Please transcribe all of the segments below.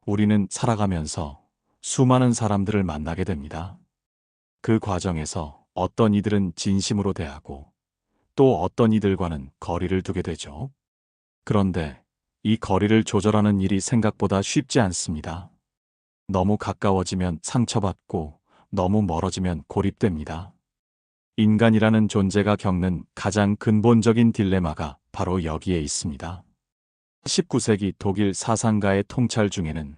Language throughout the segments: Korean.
우리는 살아가면서 수많은 사람들을 만나게 됩니다. 그 과정에서 어떤 이들은 진심으로 대하고 또 어떤 이들과는 거리를 두게 되죠. 그런데 이 거리를 조절하는 일이 생각보다 쉽지 않습니다. 너무 가까워지면 상처받고 너무 멀어지면 고립됩니다. 인간이라는 존재가 겪는 가장 근본적인 딜레마가 바로 여기에 있습니다. 19세기 독일 사상가의 통찰 중에는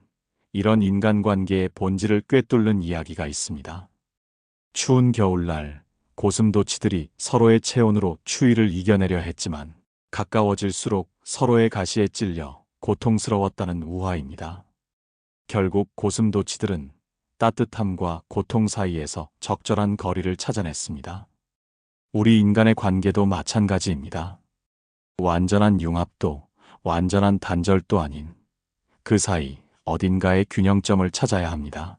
이런 인간관계의 본질을 꿰뚫는 이야기가 있습니다. 추운 겨울날 고슴도치들이 서로의 체온으로 추위를 이겨내려 했지만 가까워질수록 서로의 가시에 찔려 고통스러웠다는 우화입니다. 결국 고슴도치들은 따뜻함과 고통 사이에서 적절한 거리를 찾아냈습니다. 우리 인간의 관계도 마찬가지입니다. 완전한 융합도 완전한 단절도 아닌 그 사이 어딘가의 균형점을 찾아야 합니다.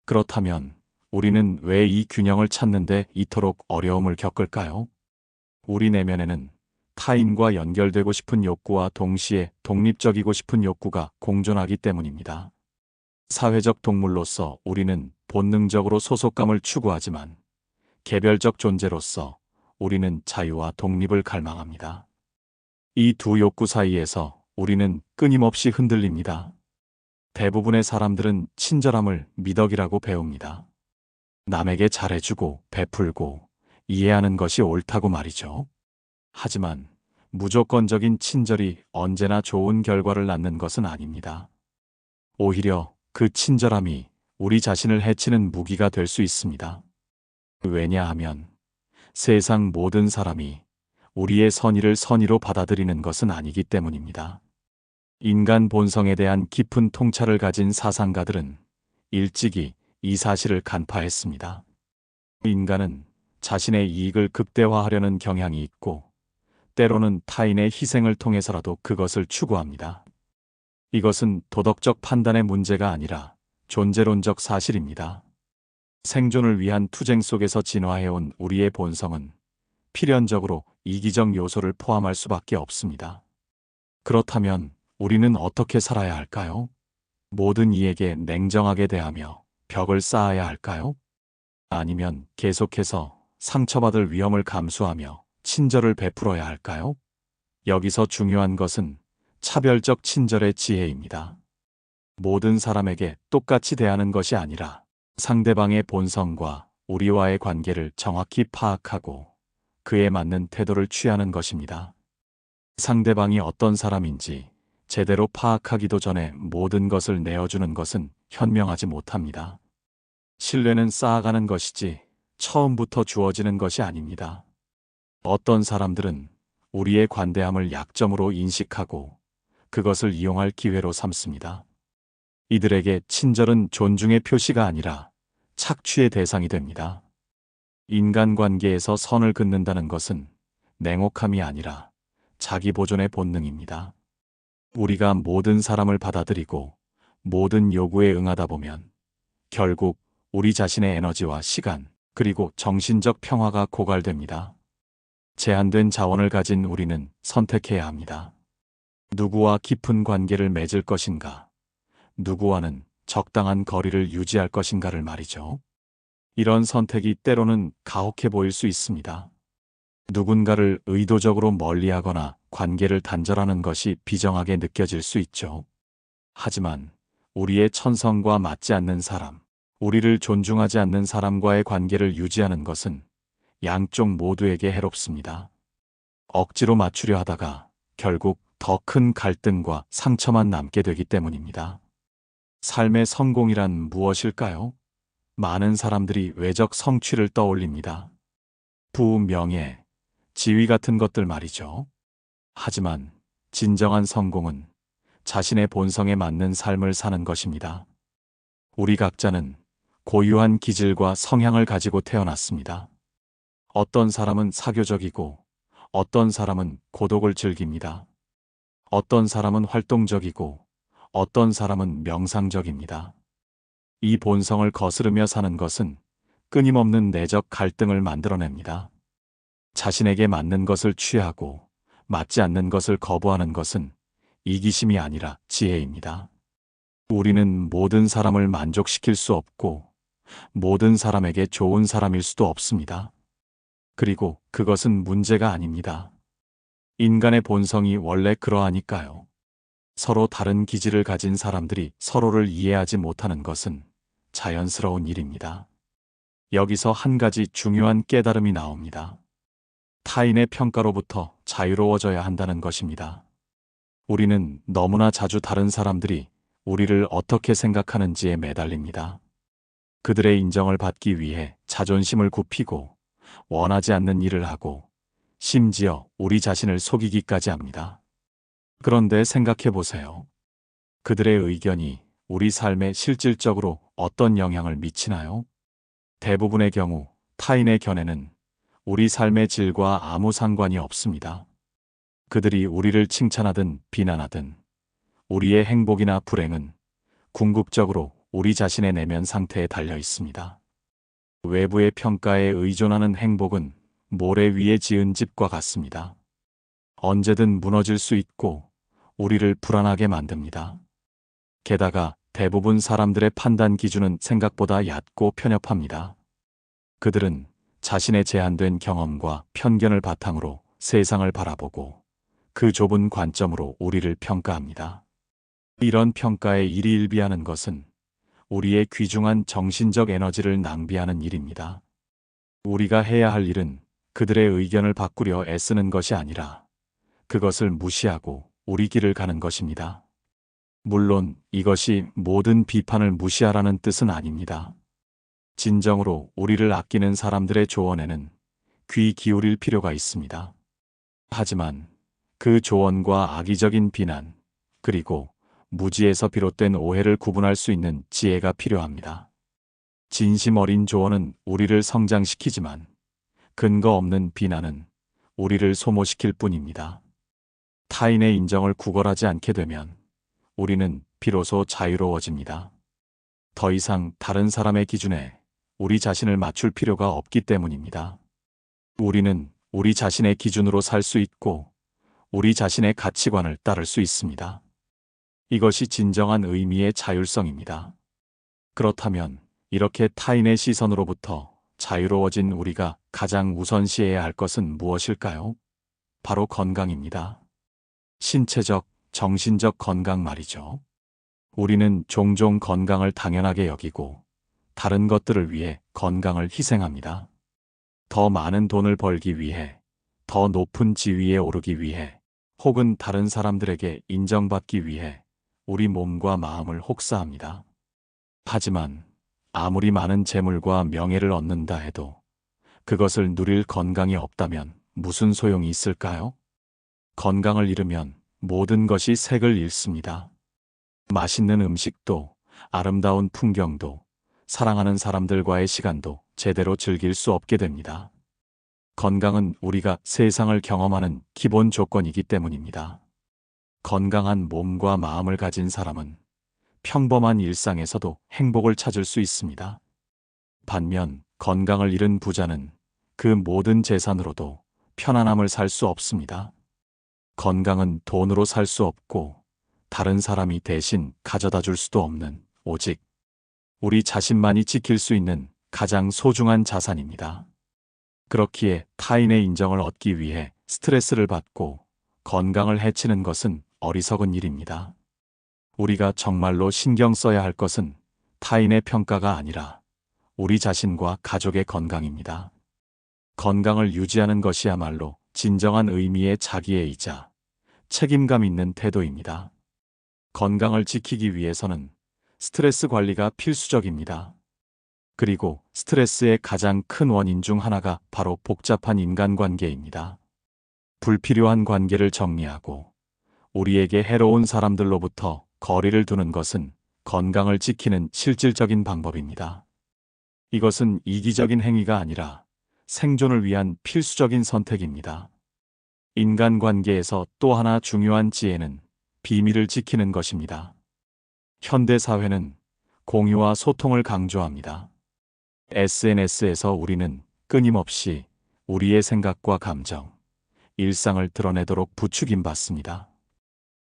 그렇다면 우리는 왜 이 균형을 찾는데 이토록 어려움을 겪을까요? 우리 내면에는 타인과 연결되고 싶은 욕구와 동시에 독립적이고 싶은 욕구가 공존하기 때문입니다. 사회적 동물로서 우리는 본능적으로 소속감을 추구하지만 개별적 존재로서 우리는 자유와 독립을 갈망합니다. 이 두 욕구 사이에서 우리는 끊임없이 흔들립니다. 대부분의 사람들은 친절함을 미덕이라고 배웁니다. 남에게 잘해주고 베풀고 이해하는 것이 옳다고 말이죠. 하지만 무조건적인 친절이 언제나 좋은 결과를 낳는 것은 아닙니다. 오히려 그 친절함이 우리 자신을 해치는 무기가 될 수 있습니다. 왜냐하면 세상 모든 사람이 우리의 선의를 선의로 받아들이는 것은 아니기 때문입니다. 인간 본성에 대한 깊은 통찰을 가진 사상가들은 일찍이 이 사실을 간파했습니다. 인간은 자신의 이익을 극대화하려는 경향이 있고 때로는 타인의 희생을 통해서라도 그것을 추구합니다. 이것은 도덕적 판단의 문제가 아니라 존재론적 사실입니다. 생존을 위한 투쟁 속에서 진화해온 우리의 본성은 필연적으로 이기적 요소를 포함할 수밖에 없습니다. 그렇다면 우리는 어떻게 살아야 할까요? 모든 이에게 냉정하게 대하며 벽을 쌓아야 할까요? 아니면 계속해서 상처받을 위험을 감수하며 친절을 베풀어야 할까요? 여기서 중요한 것은 차별적 친절의 지혜입니다. 모든 사람에게 똑같이 대하는 것이 아니라 상대방의 본성과 우리와의 관계를 정확히 파악하고 그에 맞는 태도를 취하는 것입니다. 상대방이 어떤 사람인지 제대로 파악하기도 전에 모든 것을 내어주는 것은 현명하지 못합니다. 신뢰는 쌓아가는 것이지 처음부터 주어지는 것이 아닙니다. 어떤 사람들은 우리의 관대함을 약점으로 인식하고 그것을 이용할 기회로 삼습니다. 이들에게 친절은 존중의 표시가 아니라 착취의 대상이 됩니다. 인간관계에서 선을 긋는다는 것은 냉혹함이 아니라 자기 보존의 본능입니다. 우리가 모든 사람을 받아들이고 모든 요구에 응하다 보면 결국 우리 자신의 에너지와 시간 그리고 정신적 평화가 고갈됩니다. 제한된 자원을 가진 우리는 선택해야 합니다. 누구와 깊은 관계를 맺을 것인가, 누구와는 적당한 거리를 유지할 것인가를 말이죠. 이런 선택이 때로는 가혹해 보일 수 있습니다. 누군가를 의도적으로 멀리하거나 관계를 단절하는 것이 비정하게 느껴질 수 있죠. 하지만 우리의 천성과 맞지 않는 사람, 우리를 존중하지 않는 사람과의 관계를 유지하는 것은 양쪽 모두에게 해롭습니다. 억지로 맞추려 하다가 결국 더 큰 갈등과 상처만 남게 되기 때문입니다. 삶의 성공이란 무엇일까요? 많은 사람들이 외적 성취를 떠올립니다. 부, 명예, 지위 같은 것들 말이죠. 하지만 진정한 성공은 자신의 본성에 맞는 삶을 사는 것입니다. 우리 각자는 고유한 기질과 성향을 가지고 태어났습니다. 어떤 사람은 사교적이고 어떤 사람은 고독을 즐깁니다. 어떤 사람은 활동적이고 어떤 사람은 명상적입니다. 이 본성을 거스르며 사는 것은 끊임없는 내적 갈등을 만들어냅니다. 자신에게 맞는 것을 취하고 맞지 않는 것을 거부하는 것은 이기심이 아니라 지혜입니다. 우리는 모든 사람을 만족시킬 수 없고 모든 사람에게 좋은 사람일 수도 없습니다. 그리고 그것은 문제가 아닙니다. 인간의 본성이 원래 그러하니까요. 서로 다른 기질을 가진 사람들이 서로를 이해하지 못하는 것은 자연스러운 일입니다. 여기서 한 가지 중요한 깨달음이 나옵니다. 타인의 평가로부터 자유로워져야 한다는 것입니다. 우리는 너무나 자주 다른 사람들이 우리를 어떻게 생각하는지에 매달립니다. 그들의 인정을 받기 위해 자존심을 굽히고 원하지 않는 일을 하고 심지어 우리 자신을 속이기까지 합니다. 그런데 생각해 보세요. 그들의 의견이 우리 삶에 실질적으로 어떤 영향을 미치나요? 대부분의 경우 타인의 견해는 우리 삶의 질과 아무 상관이 없습니다. 그들이 우리를 칭찬하든 비난하든 우리의 행복이나 불행은 궁극적으로 우리 자신의 내면 상태에 달려 있습니다. 외부의 평가에 의존하는 행복은 모래 위에 지은 집과 같습니다. 언제든 무너질 수 있고 우리를 불안하게 만듭니다. 게다가 대부분 사람들의 판단 기준은 생각보다 얕고 편협합니다. 그들은 자신의 제한된 경험과 편견을 바탕으로 세상을 바라보고 그 좁은 관점으로 우리를 평가합니다. 이런 평가에 일희일비하는 것은 우리의 귀중한 정신적 에너지를 낭비하는 일입니다. 우리가 해야 할 일은 그들의 의견을 바꾸려 애쓰는 것이 아니라 그것을 무시하고 우리 길을 가는 것입니다. 물론 이것이 모든 비판을 무시하라는 뜻은 아닙니다. 진정으로 우리를 아끼는 사람들의 조언에는 귀 기울일 필요가 있습니다. 하지만 그 조언과 악의적인 비난, 그리고 무지에서 비롯된 오해를 구분할 수 있는 지혜가 필요합니다. 진심 어린 조언은 우리를 성장시키지만 근거 없는 비난은 우리를 소모시킬 뿐입니다. 타인의 인정을 구걸하지 않게 되면 우리는 비로소 자유로워집니다. 더 이상 다른 사람의 기준에 우리 자신을 맞출 필요가 없기 때문입니다. 우리는 우리 자신의 기준으로 살 수 있고 우리 자신의 가치관을 따를 수 있습니다. 이것이 진정한 의미의 자율성입니다. 그렇다면 이렇게 타인의 시선으로부터 자유로워진 우리가 가장 우선시해야 할 것은 무엇일까요? 바로 건강입니다. 신체적, 정신적 건강 말이죠. 우리는 종종 건강을 당연하게 여기고 다른 것들을 위해 건강을 희생합니다. 더 많은 돈을 벌기 위해, 더 높은 지위에 오르기 위해, 혹은 다른 사람들에게 인정받기 위해 우리 몸과 마음을 혹사합니다. 하지만 아무리 많은 재물과 명예를 얻는다 해도 그것을 누릴 건강이 없다면 무슨 소용이 있을까요? 건강을 잃으면 모든 것이 색을 잃습니다. 맛있는 음식도, 아름다운 풍경도, 사랑하는 사람들과의 시간도 제대로 즐길 수 없게 됩니다. 건강은 우리가 세상을 경험하는 기본 조건이기 때문입니다. 건강한 몸과 마음을 가진 사람은 평범한 일상에서도 행복을 찾을 수 있습니다. 반면 건강을 잃은 부자는 그 모든 재산으로도 편안함을 살 수 없습니다. 건강은 돈으로 살 수 없고 다른 사람이 대신 가져다 줄 수도 없는 오직 우리 자신만이 지킬 수 있는 가장 소중한 자산입니다. 그렇기에 타인의 인정을 얻기 위해 스트레스를 받고 건강을 해치는 것은 어리석은 일입니다. 우리가 정말로 신경 써야 할 것은 타인의 평가가 아니라 우리 자신과 가족의 건강입니다. 건강을 유지하는 것이야말로 진정한 의미의 자기애이자 책임감 있는 태도입니다. 건강을 지키기 위해서는 스트레스 관리가 필수적입니다. 그리고 스트레스의 가장 큰 원인 중 하나가 바로 복잡한 인간관계입니다. 불필요한 관계를 정리하고 우리에게 해로운 사람들로부터 거리를 두는 것은 건강을 지키는 실질적인 방법입니다. 이것은 이기적인 행위가 아니라 생존을 위한 필수적인 선택입니다. 인간관계에서 또 하나 중요한 지혜는 비밀을 지키는 것입니다. 현대 사회는 공유와 소통을 강조합니다. SNS에서 우리는 끊임없이 우리의 생각과 감정, 일상을 드러내도록 부추김 받습니다.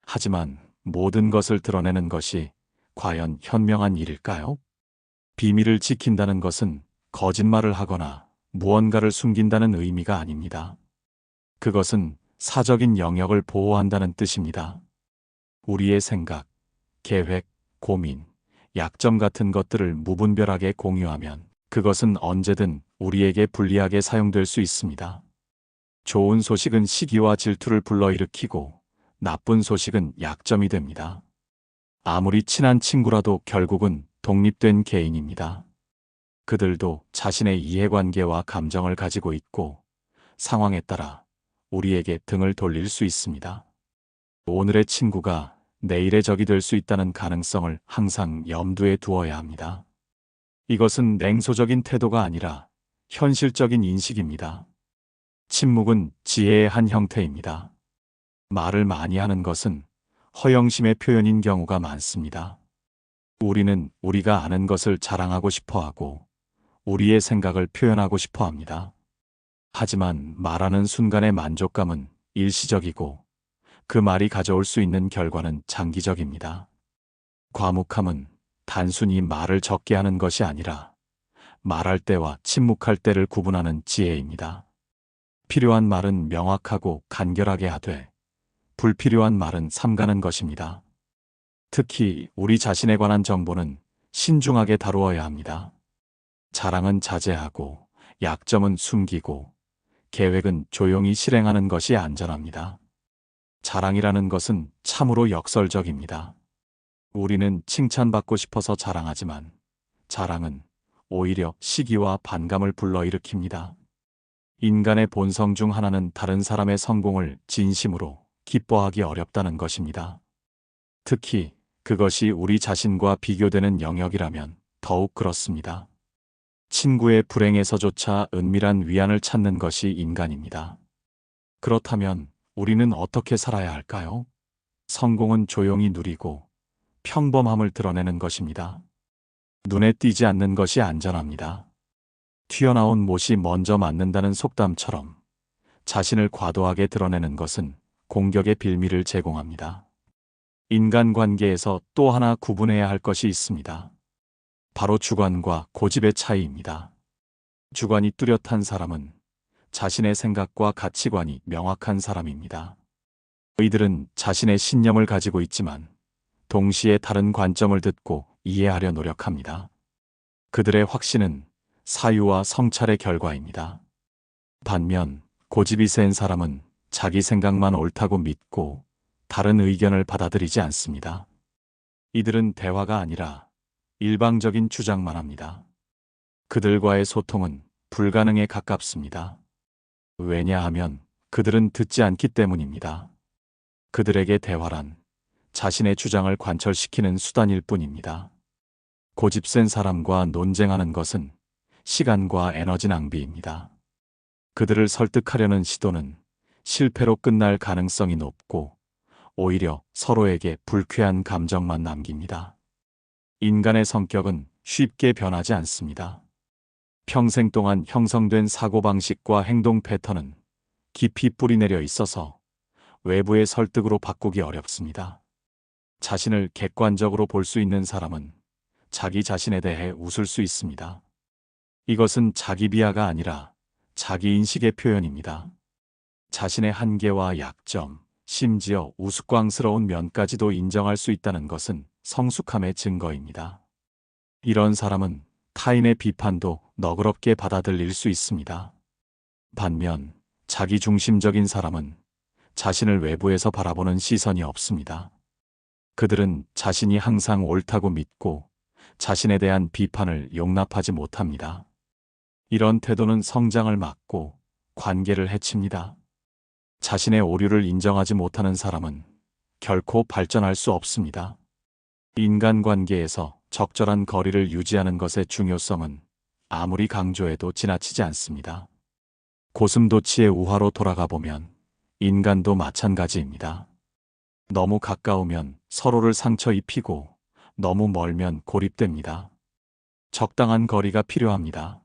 하지만 모든 것을 드러내는 것이 과연 현명한 일일까요? 비밀을 지킨다는 것은 거짓말을 하거나 무언가를 숨긴다는 의미가 아닙니다. 그것은 사적인 영역을 보호한다는 뜻입니다. 우리의 생각, 계획, 고민, 약점 같은 것들을 무분별하게 공유하면 그것은 언제든 우리에게 불리하게 사용될 수 있습니다. 좋은 소식은 시기와 질투를 불러일으키고 나쁜 소식은 약점이 됩니다. 아무리 친한 친구라도 결국은 독립된 개인입니다. 그들도 자신의 이해관계와 감정을 가지고 있고 상황에 따라 우리에게 등을 돌릴 수 있습니다. 오늘의 친구가 내일의 적이 될 수 있다는 가능성을 항상 염두에 두어야 합니다. 이것은 냉소적인 태도가 아니라 현실적인 인식입니다. 침묵은 지혜의 한 형태입니다. 말을 많이 하는 것은 허영심의 표현인 경우가 많습니다. 우리는 우리가 아는 것을 자랑하고 싶어 하고 우리의 생각을 표현하고 싶어 합니다. 하지만 말하는 순간의 만족감은 일시적이고 그 말이 가져올 수 있는 결과는 장기적입니다. 과묵함은 단순히 말을 적게 하는 것이 아니라 말할 때와 침묵할 때를 구분하는 지혜입니다. 필요한 말은 명확하고 간결하게 하되 불필요한 말은 삼가는 것입니다. 특히 우리 자신에 관한 정보는 신중하게 다루어야 합니다. 자랑은 자제하고 약점은 숨기고 계획은 조용히 실행하는 것이 안전합니다. 자랑이라는 것은 참으로 역설적입니다. 우리는 칭찬받고 싶어서 자랑하지만 자랑은 오히려 시기와 반감을 불러일으킵니다. 인간의 본성 중 하나는 다른 사람의 성공을 진심으로 기뻐하기 어렵다는 것입니다. 특히 그것이 우리 자신과 비교되는 영역이라면 더욱 그렇습니다. 친구의 불행에서조차 은밀한 위안을 찾는 것이 인간입니다. 그렇다면 우리는 어떻게 살아야 할까요? 성공은 조용히 누리고 평범함을 드러내는 것입니다. 눈에 띄지 않는 것이 안전합니다. 튀어나온 못이 먼저 맞는다는 속담처럼 자신을 과도하게 드러내는 것은 공격의 빌미를 제공합니다. 인간관계에서 또 하나 구분해야 할 것이 있습니다. 바로 주관과 고집의 차이입니다. 주관이 뚜렷한 사람은 자신의 생각과 가치관이 명확한 사람입니다. 이들은 자신의 신념을 가지고 있지만 동시에 다른 관점을 듣고 이해하려 노력합니다. 그들의 확신은 사유와 성찰의 결과입니다. 반면 고집이 센 사람은 자기 생각만 옳다고 믿고 다른 의견을 받아들이지 않습니다. 이들은 대화가 아니라 일방적인 주장만 합니다. 그들과의 소통은 불가능에 가깝습니다. 왜냐하면 그들은 듣지 않기 때문입니다. 그들에게 대화란 자신의 주장을 관철시키는 수단일 뿐입니다. 고집센 사람과 논쟁하는 것은 시간과 에너지 낭비입니다. 그들을 설득하려는 시도는 실패로 끝날 가능성이 높고 오히려 서로에게 불쾌한 감정만 남깁니다. 인간의 성격은 쉽게 변하지 않습니다. 평생 동안 형성된 사고방식과 행동 패턴은 깊이 뿌리내려 있어서 외부의 설득으로 바꾸기 어렵습니다. 자신을 객관적으로 볼 수 있는 사람은 자기 자신에 대해 웃을 수 있습니다. 이것은 자기 비하가 아니라 자기 인식의 표현입니다. 자신의 한계와 약점, 심지어 우스꽝스러운 면까지도 인정할 수 있다는 것은 성숙함의 증거입니다. 이런 사람은 타인의 비판도 너그럽게 받아들일 수 있습니다. 반면 자기 중심적인 사람은 자신을 외부에서 바라보는 시선이 없습니다. 그들은 자신이 항상 옳다고 믿고 자신에 대한 비판을 용납하지 못합니다. 이런 태도는 성장을 막고 관계를 해칩니다. 자신의 오류를 인정하지 못하는 사람은 결코 발전할 수 없습니다. 인간관계에서 적절한 거리를 유지하는 것의 중요성은 아무리 강조해도 지나치지 않습니다. 고슴도치의 우화로 돌아가 보면 인간도 마찬가지입니다. 너무 가까우면 서로를 상처 입히고 너무 멀면 고립됩니다. 적당한 거리가 필요합니다.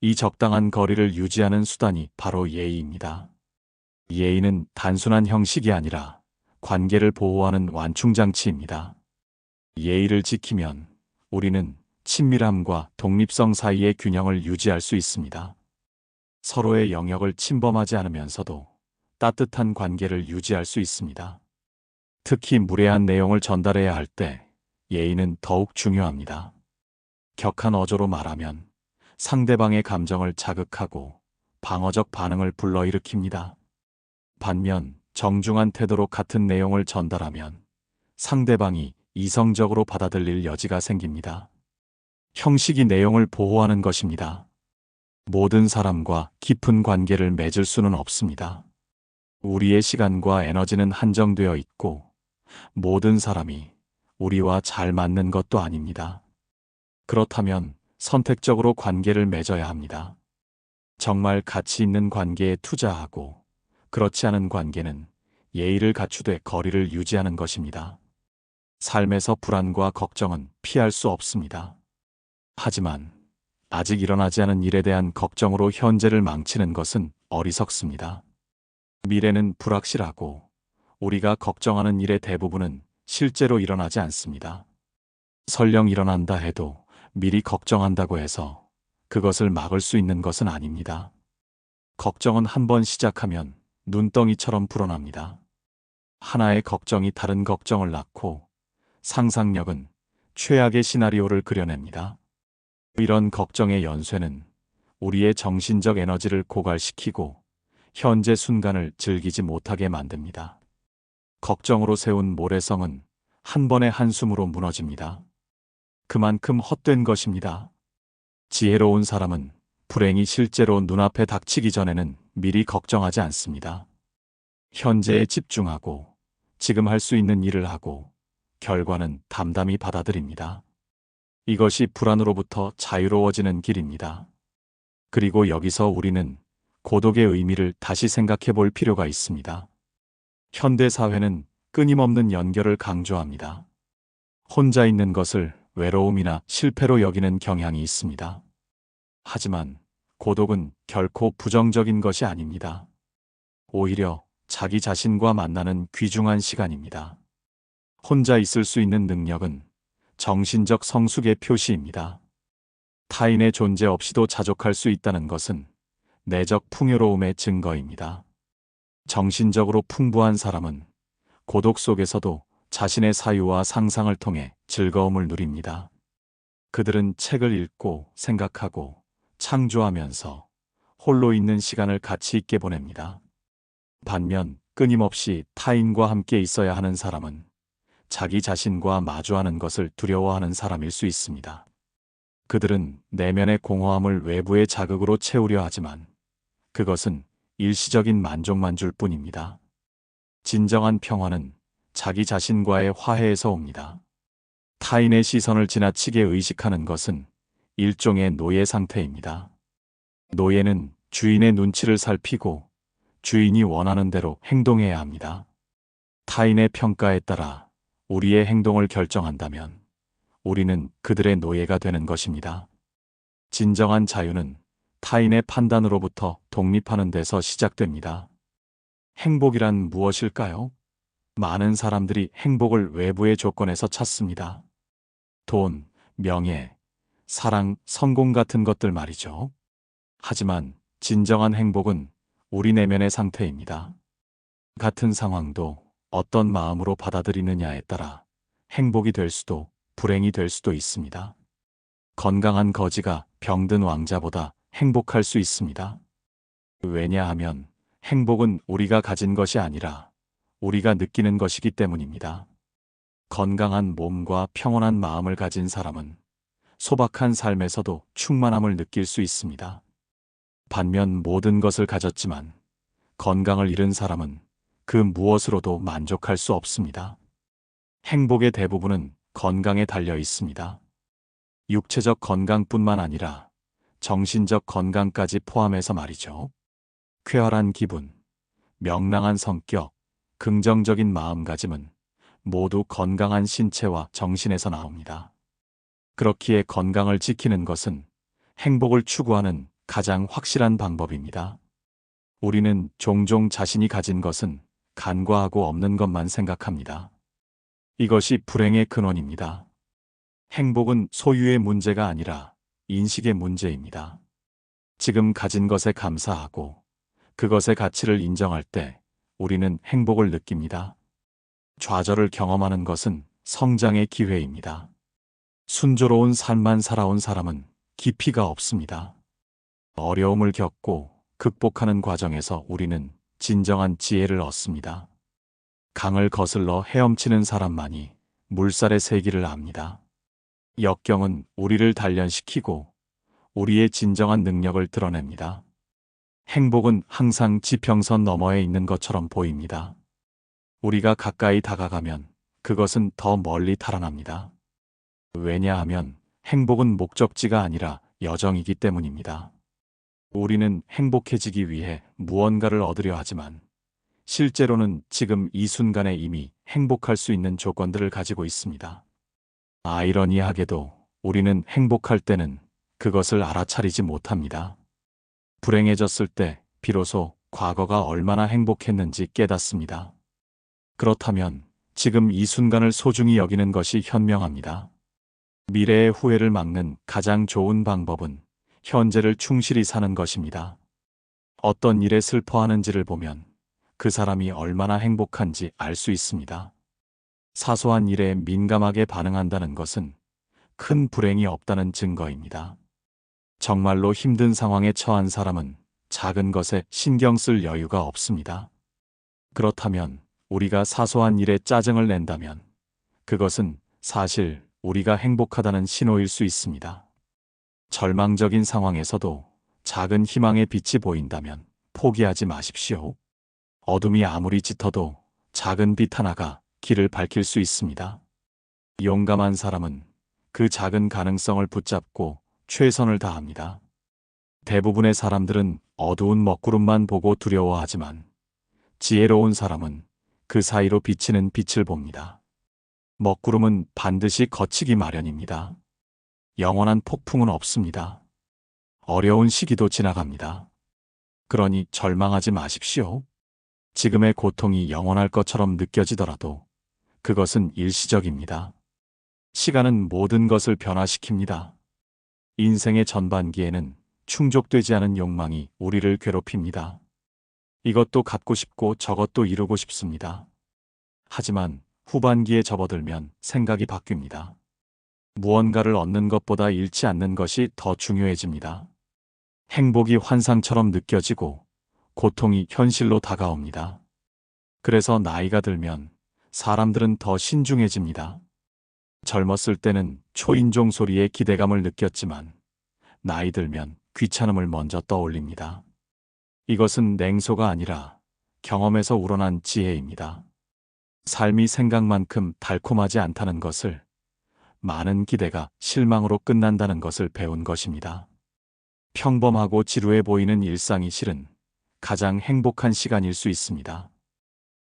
이 적당한 거리를 유지하는 수단이 바로 예의입니다. 예의는 단순한 형식이 아니라 관계를 보호하는 완충장치입니다. 예의를 지키면 우리는 친밀함과 독립성 사이의 균형을 유지할 수 있습니다. 서로의 영역을 침범하지 않으면서도 따뜻한 관계를 유지할 수 있습니다. 특히 무례한 내용을 전달해야 할 때 예의는 더욱 중요합니다. 격한 어조로 말하면 상대방의 감정을 자극하고 방어적 반응을 불러일으킵니다. 반면 정중한 태도로 같은 내용을 전달하면 상대방이 이성적으로 받아들일 여지가 생깁니다. 형식이 내용을 보호하는 것입니다. 모든 사람과 깊은 관계를 맺을 수는 없습니다. 우리의 시간과 에너지는 한정되어 있고 모든 사람이 우리와 잘 맞는 것도 아닙니다. 그렇다면 선택적으로 관계를 맺어야 합니다. 정말 가치 있는 관계에 투자하고 그렇지 않은 관계는 예의를 갖추되 거리를 유지하는 것입니다. 삶에서 불안과 걱정은 피할 수 없습니다. 하지만 아직 일어나지 않은 일에 대한 걱정으로 현재를 망치는 것은 어리석습니다. 미래는 불확실하고 우리가 걱정하는 일의 대부분은 실제로 일어나지 않습니다. 설령 일어난다 해도 미리 걱정한다고 해서 그것을 막을 수 있는 것은 아닙니다. 걱정은 한번 시작하면 눈덩이처럼 불어납니다. 하나의 걱정이 다른 걱정을 낳고 상상력은 최악의 시나리오를 그려냅니다. 이런 걱정의 연쇄는 우리의 정신적 에너지를 고갈시키고 현재 순간을 즐기지 못하게 만듭니다. 걱정으로 세운 모래성은 한 번의 한숨으로 무너집니다. 그만큼 헛된 것입니다. 지혜로운 사람은 불행이 실제로 눈앞에 닥치기 전에는 미리 걱정하지 않습니다. 현재에 집중하고 지금 할 수 있는 일을 하고 결과는 담담히 받아들입니다. 이것이 불안으로부터 자유로워지는 길입니다. 그리고 여기서 우리는 고독의 의미를 다시 생각해 볼 필요가 있습니다. 현대 사회는 끊임없는 연결을 강조합니다. 혼자 있는 것을 외로움이나 실패로 여기는 경향이 있습니다. 하지만 고독은 결코 부정적인 것이 아닙니다. 오히려 자기 자신과 만나는 귀중한 시간입니다. 혼자 있을 수 있는 능력은 정신적 성숙의 표시입니다. 타인의 존재 없이도 자족할 수 있다는 것은 내적 풍요로움의 증거입니다. 정신적으로 풍부한 사람은 고독 속에서도 자신의 사유와 상상을 통해 즐거움을 누립니다. 그들은 책을 읽고 생각하고 창조하면서 홀로 있는 시간을 가치 있게 보냅니다. 반면 끊임없이 타인과 함께 있어야 하는 사람은 자기 자신과 마주하는 것을 두려워하는 사람일 수 있습니다. 그들은 내면의 공허함을 외부의 자극으로 채우려 하지만 그것은 일시적인 만족만 줄 뿐입니다. 진정한 평화는 자기 자신과의 화해에서 옵니다. 타인의 시선을 지나치게 의식하는 것은 일종의 노예 상태입니다. 노예는 주인의 눈치를 살피고 주인이 원하는 대로 행동해야 합니다. 타인의 평가에 따라 우리의 행동을 결정한다면 우리는 그들의 노예가 되는 것입니다. 진정한 자유는 타인의 판단으로부터 독립하는 데서 시작됩니다. 행복이란 무엇일까요? 많은 사람들이 행복을 외부의 조건에서 찾습니다. 돈, 명예, 사랑, 성공 같은 것들 말이죠. 하지만 진정한 행복은 우리 내면의 상태입니다. 같은 상황도 어떤 마음으로 받아들이느냐에 따라 행복이 될 수도 불행이 될 수도 있습니다. 건강한 거지가 병든 왕자보다 행복할 수 있습니다. 왜냐하면 행복은 우리가 가진 것이 아니라 우리가 느끼는 것이기 때문입니다. 건강한 몸과 평온한 마음을 가진 사람은 소박한 삶에서도 충만함을 느낄 수 있습니다. 반면 모든 것을 가졌지만 건강을 잃은 사람은 그 무엇으로도 만족할 수 없습니다. 행복의 대부분은 건강에 달려 있습니다. 육체적 건강뿐만 아니라 정신적 건강까지 포함해서 말이죠. 쾌활한 기분, 명랑한 성격, 긍정적인 마음가짐은 모두 건강한 신체와 정신에서 나옵니다. 그렇기에 건강을 지키는 것은 행복을 추구하는 가장 확실한 방법입니다. 우리는 종종 자신이 가진 것은 간과하고 없는 것만 생각합니다. 이것이 불행의 근원입니다. 행복은 소유의 문제가 아니라 인식의 문제입니다. 지금 가진 것에 감사하고 그것의 가치를 인정할 때 우리는 행복을 느낍니다. 좌절을 경험하는 것은 성장의 기회입니다. 순조로운 삶만 살아온 사람은 깊이가 없습니다. 어려움을 겪고 극복하는 과정에서 우리는 진정한 지혜를 얻습니다. 강을 거슬러 헤엄치는 사람만이 물살의 세기를 압니다. 역경은 우리를 단련시키고 우리의 진정한 능력을 드러냅니다. 행복은 항상 지평선 너머에 있는 것처럼 보입니다. 우리가 가까이 다가가면 그것은 더 멀리 달아납니다. 왜냐하면 행복은 목적지가 아니라 여정이기 때문입니다. 우리는 행복해지기 위해 무언가를 얻으려 하지만 실제로는 지금 이 순간에 이미 행복할 수 있는 조건들을 가지고 있습니다. 아이러니하게도 우리는 행복할 때는 그것을 알아차리지 못합니다. 불행해졌을 때 비로소 과거가 얼마나 행복했는지 깨닫습니다. 그렇다면 지금 이 순간을 소중히 여기는 것이 현명합니다. 미래의 후회를 막는 가장 좋은 방법은 현재를 충실히 사는 것입니다. 어떤 일에 슬퍼하는지를 보면 그 사람이 얼마나 행복한지 알 수 있습니다. 사소한 일에 민감하게 반응한다는 것은 큰 불행이 없다는 증거입니다. 정말로 힘든 상황에 처한 사람은 작은 것에 신경 쓸 여유가 없습니다. 그렇다면 우리가 사소한 일에 짜증을 낸다면 그것은 사실 우리가 행복하다는 신호일 수 있습니다. 절망적인 상황에서도 작은 희망의 빛이 보인다면 포기하지 마십시오. 어둠이 아무리 짙어도 작은 빛 하나가 길을 밝힐 수 있습니다. 용감한 사람은 그 작은 가능성을 붙잡고 최선을 다합니다. 대부분의 사람들은 어두운 먹구름만 보고 두려워하지만 지혜로운 사람은 그 사이로 비치는 빛을 봅니다. 먹구름은 반드시 거치기 마련입니다. 영원한 폭풍은 없습니다. 어려운 시기도 지나갑니다. 그러니 절망하지 마십시오. 지금의 고통이 영원할 것처럼 느껴지더라도 그것은 일시적입니다. 시간은 모든 것을 변화시킵니다. 인생의 전반기에는 충족되지 않은 욕망이 우리를 괴롭힙니다. 이것도 갖고 싶고 저것도 이루고 싶습니다. 하지만 후반기에 접어들면 생각이 바뀝니다. 무언가를 얻는 것보다 잃지 않는 것이 더 중요해집니다. 행복이 환상처럼 느껴지고 고통이 현실로 다가옵니다. 그래서 나이가 들면 사람들은 더 신중해집니다. 젊었을 때는 초인종 소리에 기대감을 느꼈지만 나이 들면 귀찮음을 먼저 떠올립니다. 이것은 냉소가 아니라 경험에서 우러난 지혜입니다. 삶이 생각만큼 달콤하지 않다는 것을, 많은 기대가 실망으로 끝난다는 것을 배운 것입니다. 평범하고 지루해 보이는 일상이 실은 가장 행복한 시간일 수 있습니다.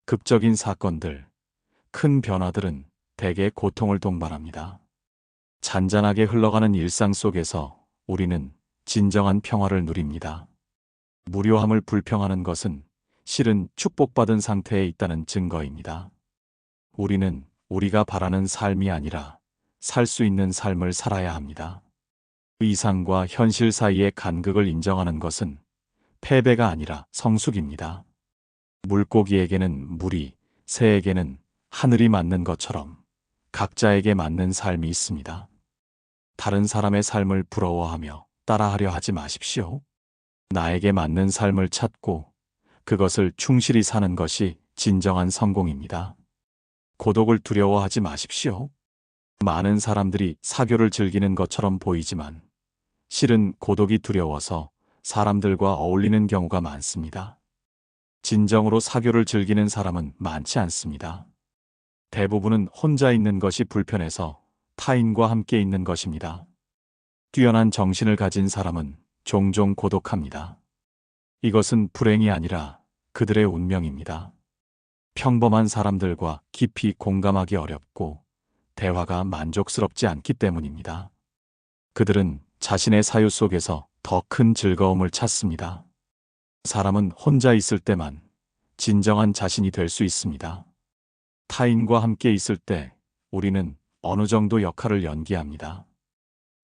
극적인 사건들, 큰 변화들은 대개 고통을 동반합니다. 잔잔하게 흘러가는 일상 속에서 우리는 진정한 평화를 누립니다. 무료함을 불평하는 것은 실은 축복받은 상태에 있다는 증거입니다. 우리는 우리가 바라는 삶이 아니라 살 수 있는 삶을 살아야 합니다. 이상과 현실 사이의 간극을 인정하는 것은 패배가 아니라 성숙입니다. 물고기에게는 물이, 새에게는 하늘이 맞는 것처럼 각자에게 맞는 삶이 있습니다. 다른 사람의 삶을 부러워하며 따라하려 하지 마십시오. 나에게 맞는 삶을 찾고 그것을 충실히 사는 것이 진정한 성공입니다. 고독을 두려워하지 마십시오. 많은 사람들이 사교를 즐기는 것처럼 보이지만 실은 고독이 두려워서 사람들과 어울리는 경우가 많습니다. 진정으로 사교를 즐기는 사람은 많지 않습니다. 대부분은 혼자 있는 것이 불편해서 타인과 함께 있는 것입니다. 뛰어난 정신을 가진 사람은 종종 고독합니다. 이것은 불행이 아니라 그들의 운명입니다. 평범한 사람들과 깊이 공감하기 어렵고 대화가 만족스럽지 않기 때문입니다. 그들은 자신의 사유 속에서 더 큰 즐거움을 찾습니다. 사람은 혼자 있을 때만 진정한 자신이 될 수 있습니다. 타인과 함께 있을 때 우리는 어느 정도 역할을 연기합니다.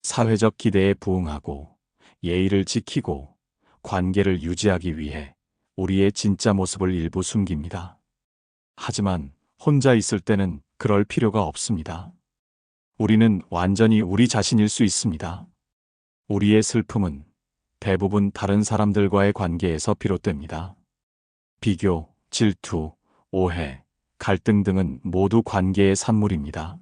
사회적 기대에 부응하고 예의를 지키고 관계를 유지하기 위해 우리의 진짜 모습을 일부 숨깁니다. 하지만 혼자 있을 때는 그럴 필요가 없습니다. 우리는 완전히 우리 자신일 수 있습니다. 우리의 슬픔은 대부분 다른 사람들과의 관계에서 비롯됩니다. 비교, 질투, 오해, 갈등 등은 모두 관계의 산물입니다.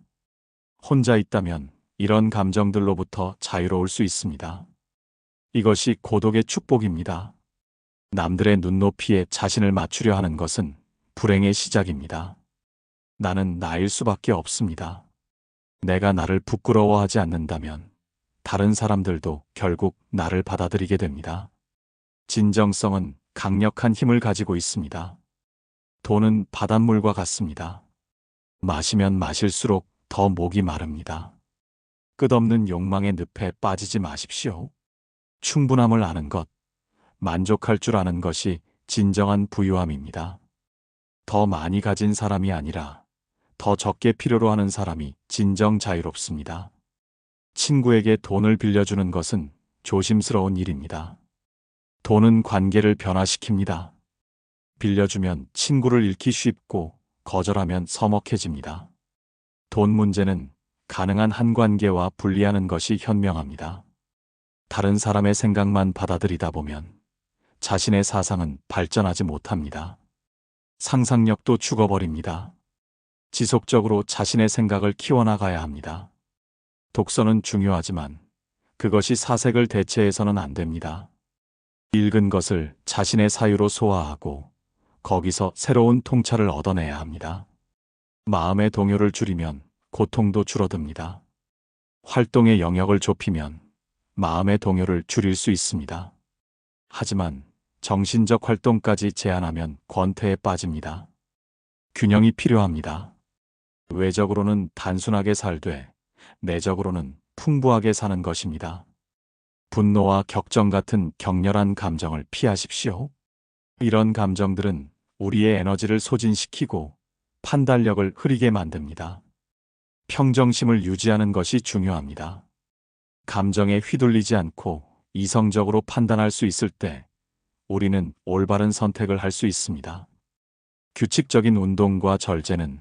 혼자 있다면 이런 감정들로부터 자유로울 수 있습니다. 이것이 고독의 축복입니다. 남들의 눈높이에 자신을 맞추려 하는 것은 불행의 시작입니다. 나는 나일 수밖에 없습니다. 내가 나를 부끄러워하지 않는다면 다른 사람들도 결국 나를 받아들이게 됩니다. 진정성은 강력한 힘을 가지고 있습니다. 돈은 바닷물과 같습니다. 마시면 마실수록 더 목이 마릅니다. 끝없는 욕망의 늪에 빠지지 마십시오. 충분함을 아는 것, 만족할 줄 아는 것이 진정한 부유함입니다. 더 많이 가진 사람이 아니라 더 적게 필요로 하는 사람이 진정 자유롭습니다. 친구에게 돈을 빌려주는 것은 조심스러운 일입니다. 돈은 관계를 변화시킵니다. 빌려주면 친구를 잃기 쉽고 거절하면 서먹해집니다. 돈 문제는 가능한 한 관계와 분리하는 것이 현명합니다. 다른 사람의 생각만 받아들이다 보면 자신의 사상은 발전하지 못합니다. 상상력도 죽어버립니다. 지속적으로 자신의 생각을 키워나가야 합니다. 독서는 중요하지만 그것이 사색을 대체해서는 안 됩니다. 읽은 것을 자신의 사유로 소화하고 거기서 새로운 통찰을 얻어내야 합니다. 마음의 동요를 줄이면 고통도 줄어듭니다. 활동의 영역을 좁히면 마음의 동요를 줄일 수 있습니다. 하지만 정신적 활동까지 제한하면 권태에 빠집니다. 균형이 필요합니다. 외적으로는 단순하게 살되 내적으로는 풍부하게 사는 것입니다. 분노와 격정 같은 격렬한 감정을 피하십시오. 이런 감정들은 우리의 에너지를 소진시키고 판단력을 흐리게 만듭니다. 평정심을 유지하는 것이 중요합니다. 감정에 휘둘리지 않고 이성적으로 판단할 수 있을 때 우리는 올바른 선택을 할 수 있습니다. 규칙적인 운동과 절제는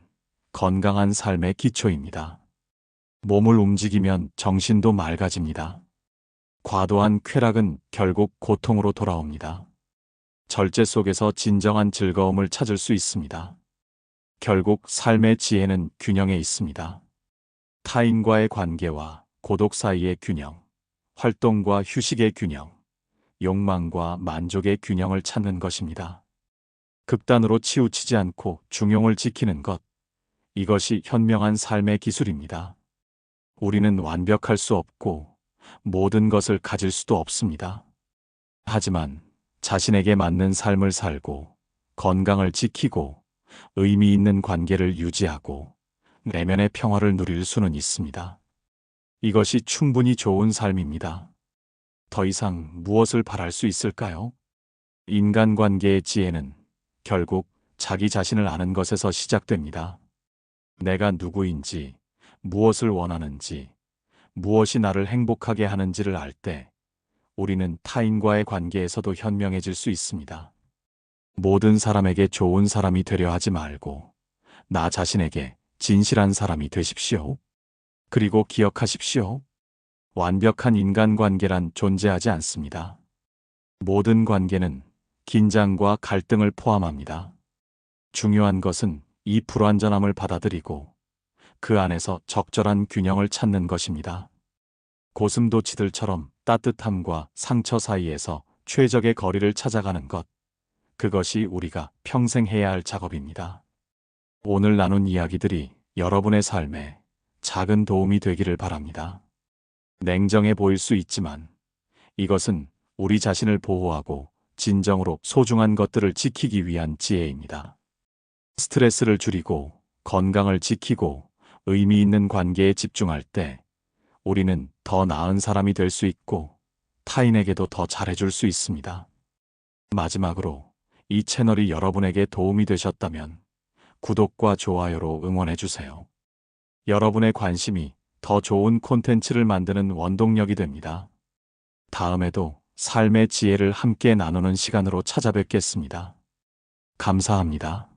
건강한 삶의 기초입니다. 몸을 움직이면 정신도 맑아집니다. 과도한 쾌락은 결국 고통으로 돌아옵니다. 절제 속에서 진정한 즐거움을 찾을 수 있습니다. 결국 삶의 지혜는 균형에 있습니다. 타인과의 관계와 고독 사이의 균형, 활동과 휴식의 균형, 욕망과 만족의 균형을 찾는 것입니다. 극단으로 치우치지 않고 중용을 지키는 것, 이것이 현명한 삶의 기술입니다. 우리는 완벽할 수 없고 모든 것을 가질 수도 없습니다. 하지만 자신에게 맞는 삶을 살고 건강을 지키고 의미 있는 관계를 유지하고 내면의 평화를 누릴 수는 있습니다. 이것이 충분히 좋은 삶입니다. 더 이상 무엇을 바랄 수 있을까요? 인간관계의 지혜는 결국 자기 자신을 아는 것에서 시작됩니다. 내가 누구인지, 무엇을 원하는지, 무엇이 나를 행복하게 하는지를 알 때 우리는 타인과의 관계에서도 현명해질 수 있습니다. 모든 사람에게 좋은 사람이 되려 하지 말고 나 자신에게 진실한 사람이 되십시오. 그리고 기억하십시오. 완벽한 인간관계란 존재하지 않습니다. 모든 관계는 긴장과 갈등을 포함합니다. 중요한 것은 이 불완전함을 받아들이고 그 안에서 적절한 균형을 찾는 것입니다. 고슴도치들처럼 따뜻함과 상처 사이에서 최적의 거리를 찾아가는 것, 그것이 우리가 평생 해야 할 작업입니다. 오늘 나눈 이야기들이 여러분의 삶에 작은 도움이 되기를 바랍니다. 냉정해 보일 수 있지만 이것은 우리 자신을 보호하고 진정으로 소중한 것들을 지키기 위한 지혜입니다. 스트레스를 줄이고 건강을 지키고 의미 있는 관계에 집중할 때 우리는 더 나은 사람이 될 수 있고 타인에게도 더 잘해줄 수 있습니다. 마지막으로 이 채널이 여러분에게 도움이 되셨다면 구독과 좋아요로 응원해주세요. 여러분의 관심이 더 좋은 콘텐츠를 만드는 원동력이 됩니다. 다음에도 삶의 지혜를 함께 나누는 시간으로 찾아뵙겠습니다. 감사합니다.